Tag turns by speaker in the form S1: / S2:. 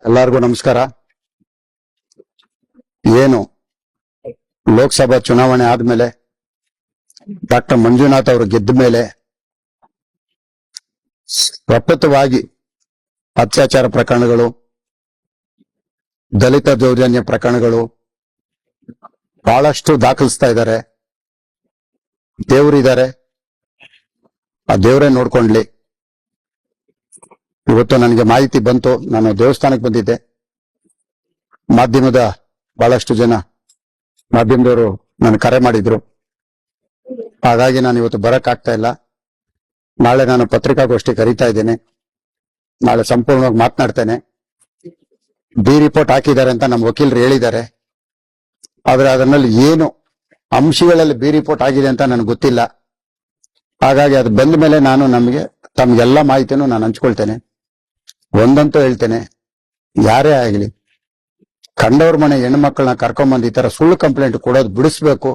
S1: ಎಲ್ಲರಿಗೂ ನಮಸ್ಕಾರ. ಏನು ಲೋಕಸಭಾ ಚುನಾವಣೆ ಆದ್ಮೇಲೆ ಡಾಕ್ಟರ್ ಮಂಜುನಾಥ್ ಅವರು ಗೆದ್ದ ಮೇಲೆ ಪ್ರಪ್ರಥವಾಗಿ ಅತ್ಯಾಚಾರ ಪ್ರಕರಣಗಳು, ದಲಿತ ದೌರ್ಜನ್ಯ ಪ್ರಕರಣಗಳು ಬಹಳಷ್ಟು ದಾಖಲಿಸ್ತಾ ಇದ್ದಾರೆ. ದೇವರಿದ್ದಾರೆ, ಆ ದೇವರೇ ನೋಡ್ಕೊಂಡ್ಲಿ. ಇವತ್ತು ನನಗೆ ಮಾಹಿತಿ ಬಂತು, ನಾನು ದೇವಸ್ಥಾನಕ್ಕೆ ಬಂದಿದ್ದೆ. ಮಾಧ್ಯಮದ ಬಹಳಷ್ಟು ಜನ ಮಾಧ್ಯಮದವರು ನಾನು ಕರೆ ಮಾಡಿದ್ರು, ಹಾಗಾಗಿ ನಾನು ಇವತ್ತು ಬರಕ್ ಆಗ್ತಾ ಇಲ್ಲ. ನಾಳೆ ನಾನು ಪತ್ರಿಕಾಗೋಷ್ಠಿ ಕರೀತಾ ಇದ್ದೇನೆ, ನಾಳೆ ಸಂಪೂರ್ಣವಾಗಿ ಮಾತನಾಡ್ತೇನೆ. ಬಿ ರಿಪೋರ್ಟ್ ಹಾಕಿದ್ದಾರೆ ಅಂತ ನಮ್ಮ ವಕೀಲರು ಹೇಳಿದ್ದಾರೆ, ಆದ್ರೆ ಅದರಲ್ಲಿ ಏನು ಅಂಶಗಳಲ್ಲಿ ಬಿ ರಿಪೋರ್ಟ್ ಆಗಿದೆ ಅಂತ ನನಗೆ ಗೊತ್ತಿಲ್ಲ. ಹಾಗಾಗಿ ಅದು ಬಂದ ಮೇಲೆ ನಾನು ತಮ್ಗೆಲ್ಲ ಮಾಹಿತಿನೂ ನಾನು ಹಂಚ್ಕೊಳ್ತೇನೆ. ಒಂದಂತೂ ಹೇಳ್ತೇನೆ, ಯಾರೇ ಆಗಲಿ ಕಂಡವ್ರ ಮನೆ ಹೆಣ್ಣು ಮಕ್ಕಳನ್ನ ಕರ್ಕೊಂಡ್ಬಂದು ಈ ತರ ಸುಳ್ಳು ಕಂಪ್ಲೇಂಟ್ ಕೊಡೋದು ಬಿಡಿಸ್ಬೇಕು.